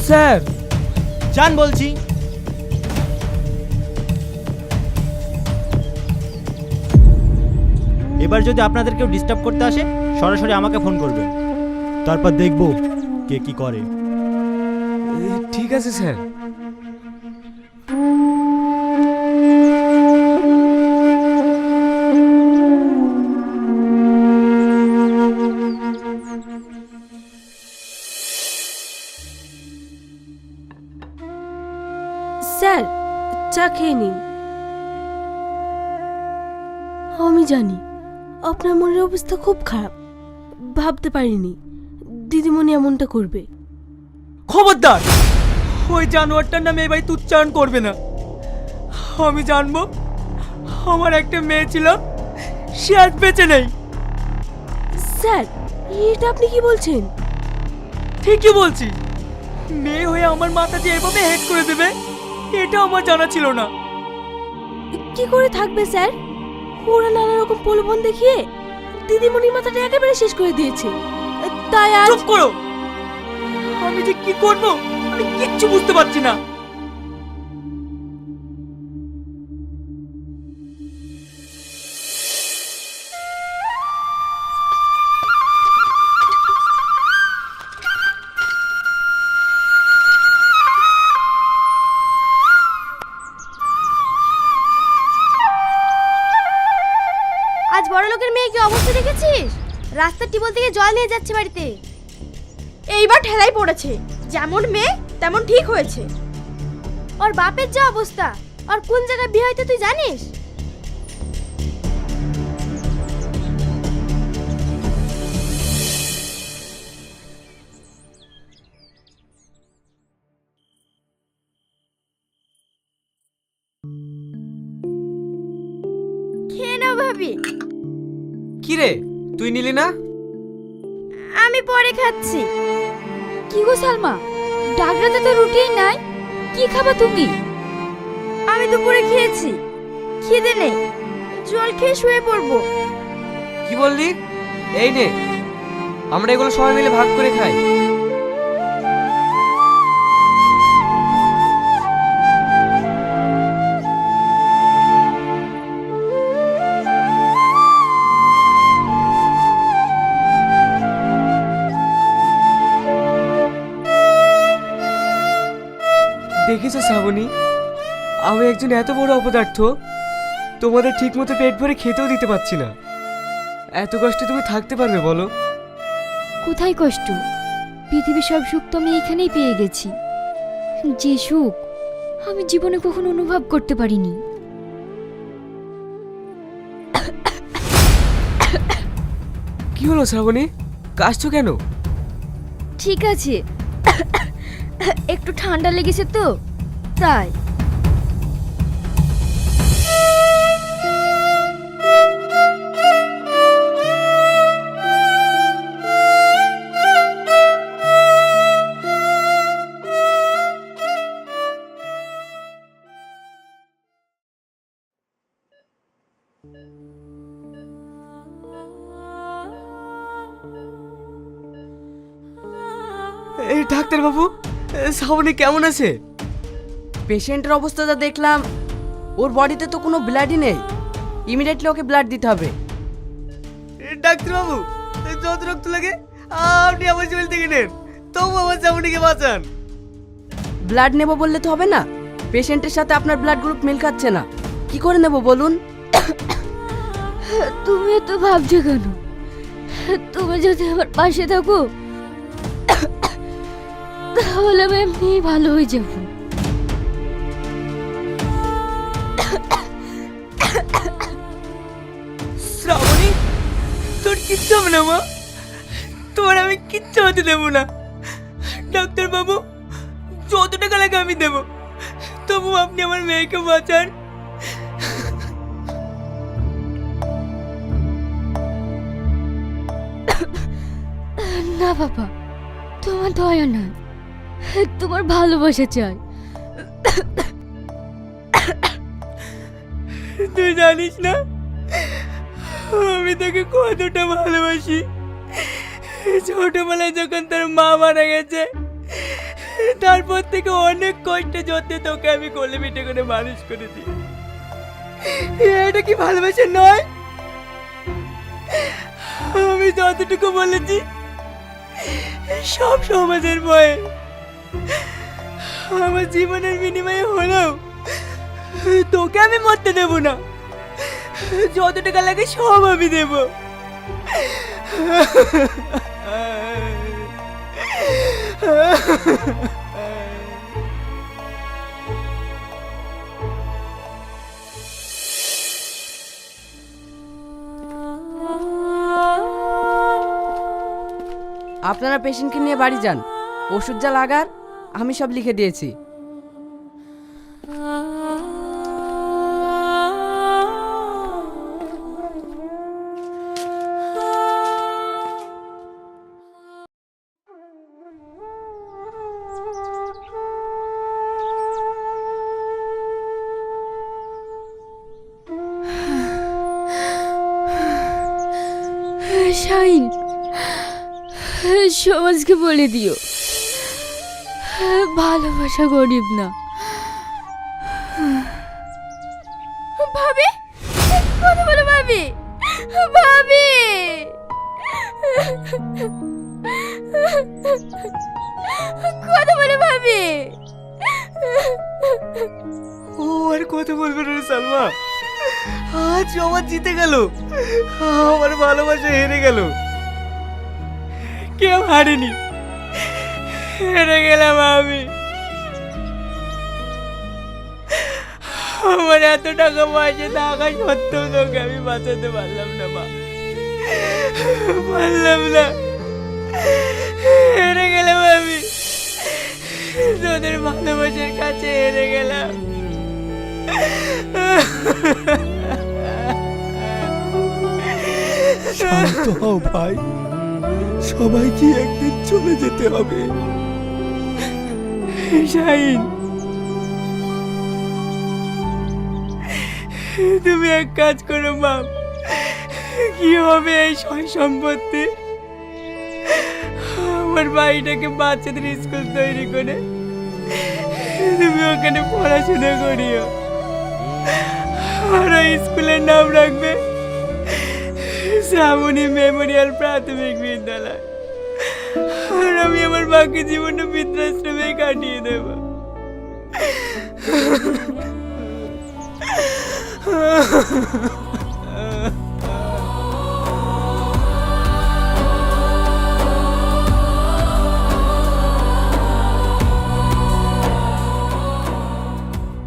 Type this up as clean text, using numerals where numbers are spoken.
Sir. যান বলছি। এবার যদি আপনাদের কেউ ডিস্টার্ব করতে আসে সরাসরি আমাকে ফোন করবেন, তারপর দেখব কে কি করে। ঠিক আছে স্যার। স্যার, চা খেয়ে নিন। আমি জানি আপনার মনের অবস্থা খুব খারাপ। ভাবতে পারিনি দিদিমণি এমনটা করবে। খবরদার, ওই জানোয়ারটার নামে এই বাড়িতে উচ্চারণ করবে না। আমি জানবো আমার একটা মেয়ে ছিল, সে আজ বেঁচে নেই। স্যার, এটা আপনি কি বলছেন? ঠিকই বলছি। মেয়ে হয়ে আমার মাথা যে এভাবে হেড করে দেবে এটা আমার জানা ছিল না। কি করে থাকবে স্যার? ওরা নানা রকম প্রলোভন দেখিয়ে দিদিমণির মাথাটা একেবারে শেষ করে দিয়েছে। তাই আজ চুপ করো। আমি যে কি করব আমি কিচ্ছু বুঝতে পারছি না। আজ বড় লোকের মেয়ে কি অবস্থা দেখেছিস? রাস্তার টিবল থেকে জল নিয়ে যাচ্ছে বাড়িতে। এইবার ঠেলাই পড়েছে। যেমন মেয়ে তেমন ঠিক হয়েছে। ওর বাপের যা অবস্থা, আর কোন জায়গায় বিয়ে হইতে তুই জানিস? খেয়ে নাও ভাবি। কি রে, তুই নিলি না? আমি পরে খাচ্ছি। কি গো সালমা, ডাকরাতে তো রুটিই নাই, কি খাবা তুমি? আমি দুপুরে খেয়েছি, খিদে নেই। জল খেয়ে শুয়ে পড়বো। কি বললি? এই নে, আমরা এগুলো সবাই মিলে ভাগ করে খাই। দেখেছো শ্রাবণী, আমি একজন এত বড় অপদার্থ, তোমাদের ঠিক মতো পেট ভরে খেতেও দিতে পারছি না। এত কষ্টে তুমি থাকতে পারবে বলো? কোথায় কষ্ট? পৃথিবীর সব সুখ তো আমি এখানেই পেয়ে গেছি। যে সুখ আমি জীবনে কখনো অনুভব করতে পারিনি। কি হলো শ্রাবণী, কাশছো কেন? ঠিক আছে, একটু ঠান্ডা লেগেছে তো তাই। এই ডাক্তার বাবু, শ্রাবণী কেমন আছে? পেশেন্টের অবস্থা যা দেখলাম, ওর বডিতে তো কোনো ব্লাডই নেই। ইমিডিয়েটলি ওকে ব্লাড দিতে হবে। ডাক্তার বাবু, যত রক্ত লাগে আপনি আমার শরীর থেকে নেন, তবু আমার শ্রাবণীকে বাঁচান। ব্লাড নেব বললে তো হবে না, পেশেন্টের সাথে আপনার ব্লাড গ্রুপ মিল খাচ্ছে না। কি করে নেব বলুন? তুমি এত ভাবছো কেন? তুমি যদি আমার পাশে থাকো তাহলে আমি এমনিই ভালো হয়ে যাব। শ্রাবণী, তোর কিচ্ছু হবে না মা, তোমার আমি কিচ্ছু হতে দেবো না। ডাক্তার বাবু, যত টাকা লাগে আমি দেবো, তবু আপনি আমার মেয়েকে বাঁচান। না বাবা, তোমার দয়া নয়, তোমার ভালোবাসা চাই। তুই জানিস না আমি তোকে কতটা ভালোবাসি। ছোটবেলায় যখন তোর মা মারা গেছে তারপর থেকে অনেক কষ্টে যত্নে তোকে আমি কোলে পিঠে করে মানুষ করেছি। এটা কি ভালোবাসা নয়? আমি যতটুকু বলেছি সব সমাজের ভয়ে, আমার জীবনের বিনিময়ে হলেও তোকে আমি মরতে দেব না। যত টাকা লাগে সব আমি দেব। আপনারা পেশেন্টকে নিয়ে বাড়ি যান, ওষুধ যা লাগার আমি সব লিখে দিয়েছি। শাইন, সমাজকে বলে দিও ভালোবাসা গরিব না। ভাবি, কথা বলো ভাবি, ভাবি। কথা বলো ভাবি। ও আর কথা বলবে না রে সালমা। আজ আমার জিতে গেল, আমার ভালোবাসা হেরে গেল। কেউ হারেনি, হেরে গেলাম আমি। আমার এত টাকা পয়সা থাকা সত্ত্বেও তোকে আমি বাঁচাতে পারলাম না মা, পারলাম না। হেরে গেলাম আমি, তোদের ভালোবাসার কাছে হেরে গেলাম। শান্ত হও ভাই, সবাইকে একদিন চলে যেতে হবে। শাহিন, তুমি এক কাজ করো মা, কি হবে এই সয় সম্পত্তি? আমার বাড়িটাকে বাচ্চাদের স্কুল তৈরি করে তুমি ওখানে পড়াশোনা করিও, আর ওই স্কুলের নাম রাখবে শ্রাবণী মেমোরিয়াল প্রাথমিক বিদ্যালয়। আর আমি আমার বাকি জীবনটা বৃদ্ধাশ্রমে কাটিয়ে দেব।